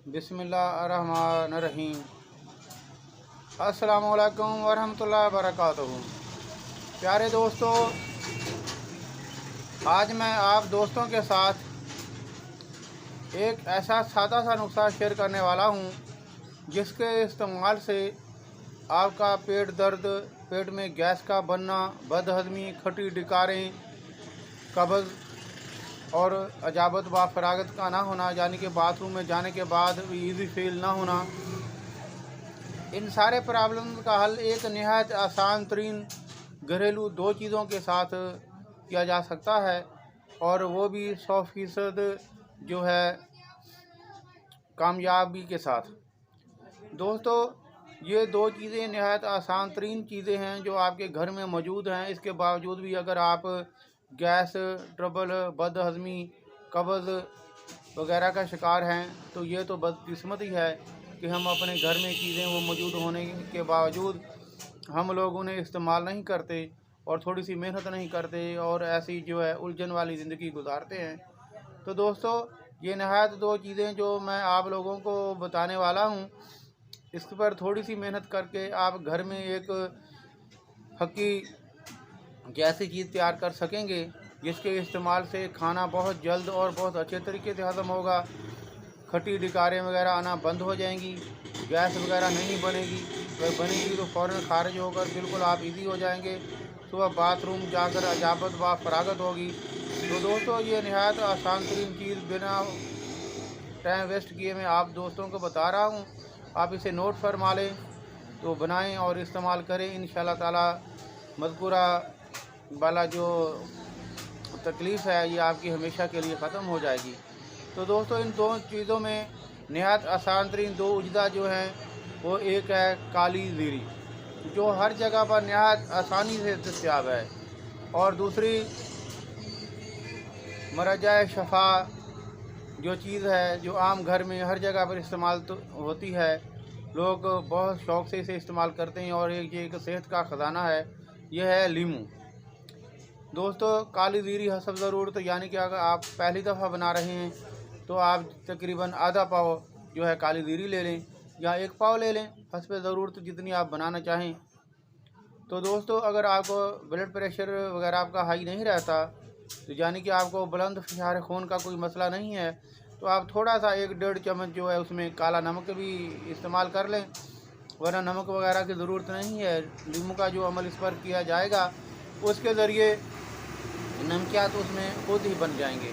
बिस्मिल्लाहिर्रहमानिर्रहीम। अस्सलामुअलैकुम वरहमतुल्लाहि वबरकातुहू। प्यारे दोस्तों, आज मैं आप दोस्तों के साथ एक ऐसा सादा सा नुस्खा शेयर करने वाला हूँ जिसके इस्तेमाल से आपका पेट दर्द, पेट में गैस का बनना, बदहज़मी, खट्टी डकारें, कब्ज़ और अजाबत व फरागत का ना होना, यानी कि बाथरूम में जाने के बाद ईज़ी फील ना होना, इन सारे प्रॉब्लम का हल एक निहायत आसान तरीन घरेलू दो चीज़ों के साथ किया जा सकता है, और वो भी 100% जो है कामयाबी के साथ। दोस्तों, ये दो चीज़ें निहायत आसान तरीन चीज़ें हैं जो आपके घर में मौजूद हैं। इसके बावजूद भी अगर आप गैस ट्रबल, बदहज़मी, कब्ज़ वगैरह का शिकार हैं तो ये तो बदकिस्मती है कि हम अपने घर में चीज़ें वो मौजूद होने के बावजूद हम लोग उन्हें इस्तेमाल नहीं करते और थोड़ी सी मेहनत नहीं करते और ऐसी जो है उलझन वाली ज़िंदगी गुजारते हैं। तो दोस्तों, ये नहायत दो चीज़ें जो मैं आप लोगों को बताने वाला हूँ, इस पर थोड़ी सी मेहनत करके आप घर में एक हकी ऐसी चीज़ तैयार कर सकेंगे जिसके इस्तेमाल से खाना बहुत जल्द और बहुत अच्छे तरीके से हज़म होगा। खट्टी डकारें वगैरह आना बंद हो जाएंगी, गैस वगैरह नहीं बनेगी, अगर बनेगी तो फ़ौरन खारिज होकर बिल्कुल आप इजी हो जाएंगे। सुबह बाथरूम जाकर अजाबत व फरागत होगी। तो दोस्तों, ये नहायत आसान तरीन चीज़ बिना टाइम वेस्ट किए मैं आप दोस्तों को बता रहा हूँ। आप इसे नोट फरमा लें, तो बनाएं और इस्तेमाल करें। इंशाअल्लाह ताला मज़कूरा वाला जो तकलीफ़ है ये आपकी हमेशा के लिए ख़त्म हो जाएगी। तो दोस्तों, इन दो चीज़ों में नहायत आसान तरीन दो उजदा जो हैं वो एक है काली ज़ीरी, जो हर जगह पर नहायत आसानी से दस्तयाब है, और दूसरी मरजाए शफ़ा जो चीज़ है जो आम घर में हर जगह पर इस्तेमाल तो होती है, लोग बहुत शौक़ से इसे इस्तेमाल करते हैं और ये एक सेहत का ख़जाना है, यह है लीमू। दोस्तों, काली ज़ीरी हसब ज़रूरत, यानी कि अगर आप पहली दफ़ा बना रहे हैं तो आप तकरीबन आधा पाव जो है काली ज़ीरी ले लें या एक पाव ले लें, हसब ज़रूरत जितनी आप बनाना चाहें। तो दोस्तों, अगर आपको ब्लड प्रेशर वगैरह आपका हाई नहीं रहता, तो यानी कि आपको बुलंद फ़िशार खून का कोई मसला नहीं है, तो आप थोड़ा सा 1-1.5 चम्मच जो है उसमें काला नमक भी इस्तेमाल कर लें, वरना नमक वगैरह की ज़रूरत नहीं है। नींबू का जो अमल इस पर किया जाएगा उसके ज़रिए नमकियात उसमें खुद ही बन जाएंगे।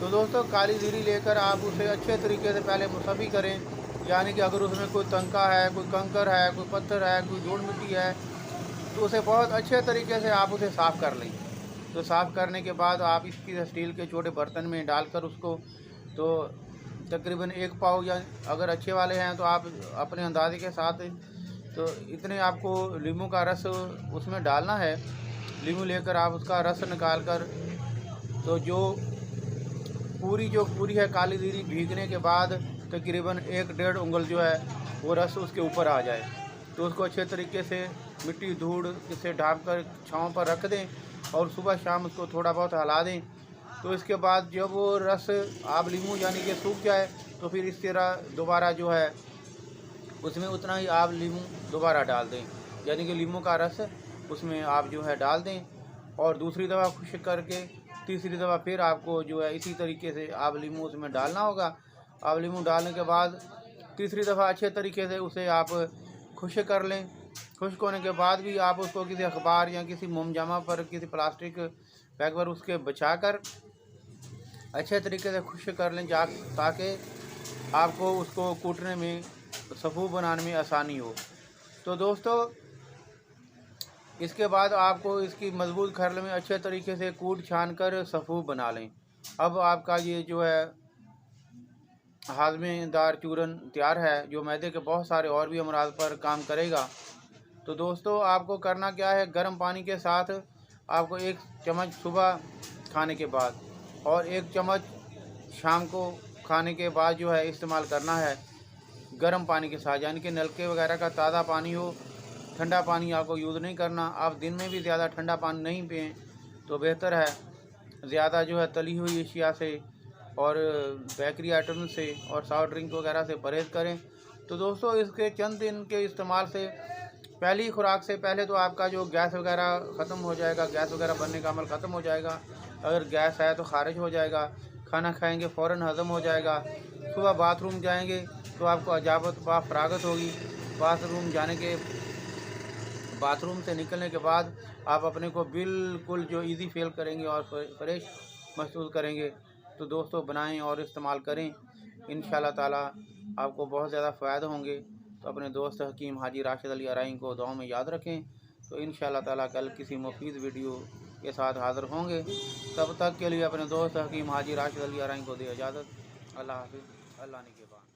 तो दोस्तों, काली ज़ीरी लेकर आप उसे अच्छे तरीके से पहले मुसफ़ी करें, यानी कि अगर उसमें कोई तंका है, कोई कंकर है, कोई पत्थर है, कोई धूल मिट्टी है, तो उसे बहुत अच्छे तरीके से आप उसे साफ़ कर लें। तो साफ़ करने के बाद आप इसकी स्टील के छोटे बर्तन में डालकर उसको तो तकरीबन एक पाव, या अगर अच्छे वाले हैं तो आप अपने अंदाजे के साथ तो इतने आपको नींबू का रस उसमें डालना है। नींबू लेकर आप उसका रस निकाल कर, तो जो पूरी है काली ज़ीरी भीगने के बाद तकरीबन 1-1.5 उंगल जो है वो रस उसके ऊपर आ जाए, तो उसको अच्छे तरीके से मिट्टी धूड़ से ढाँप कर छाँव पर रख दें और सुबह शाम उसको थोड़ा बहुत हिला दें। तो इसके बाद जब वो रस आप नींबू यानी कि सूख जाए, तो फिर इस तरह दोबारा जो है उसमें उतना ही आप नींबू दोबारा डाल दें, यानी कि नींबू का रस उसमें आप जो है डाल दें, और दूसरी दफ़ा खुश्क करके तीसरी दफ़ा फिर आपको जो है इसी तरीके से आप नींबू उसमें डालना होगा। आप नींबू डालने के बाद तीसरी दफ़ा अच्छे तरीके से उसे आप खुश्क कर लें। खुश्क होने के बाद भी आप उसको किसी अखबार या किसी मोमजामा पर, किसी प्लास्टिक बैग पर उसके बचा कर अच्छे तरीके से खुश्क कर लें, ताकि आपको उसको कूटने में, सफ़ू बनाने में आसानी हो। तो दोस्तों, इसके बाद आपको इसकी मजबूत खरल में अच्छे तरीके से कूट छान कर सफ़ू बना लें। अब आपका ये जो है हाज़मेदार चूरन तैयार है, जो मैदे के बहुत सारे और भी अमराज पर काम करेगा। तो दोस्तों, आपको करना क्या है, गर्म पानी के साथ आपको 1 चम्मच सुबह खाने के बाद और 1 चम्मच शाम को खाने के बाद जो है इस्तेमाल करना है गर्म पानी के साथ, यानी कि नलके वगैरह का ताज़ा पानी हो, ठंडा पानी आपको यूज़ नहीं करना। आप दिन में भी ज़्यादा ठंडा पानी नहीं पिएं तो बेहतर है, ज़्यादा जो है तली हुई अशिया से और बेकरी आइटम से और सॉफ्ट ड्रिंक वगैरह से परहेज़ करें। तो दोस्तों इसके चंद दिन के इस्तेमाल से पहली खुराक से पहले तो आपका जो गैस वगैरह ख़त्म हो जाएगा, गैस वगैरह बनने का अमल ख़त्म हो जाएगा। अगर गैस है तो ख़ारिज हो जाएगा, खाना खाएंगे फ़ौरन हज़म हो जाएगा। सुबह बाथरूम जाएंगे तो आपको अजाबत फरागत होगी। बाथरूम से निकलने के बाद आप अपने को बिल्कुल जो इजी फील करेंगे और फ्रेश महसूस करेंगे। तो दोस्तों बनाएं और इस्तेमाल करें, इंशाल्लाह ताला आपको बहुत ज़्यादा फ़ायदे होंगे। तो अपने दोस्त हकीम हाजी राशिद अली अराइन को दुआ में याद रखें। तो इंशाल्लाह ताला कल किसी मुफीद वीडियो के साथ हाज़िर होंगे। तब तक के लिए अपने दोस्त हकीम हाजी राशिद अली अराइन को दे इजाज़त। अल्लाह हाफ़िज़, अल्लाह निगहबान।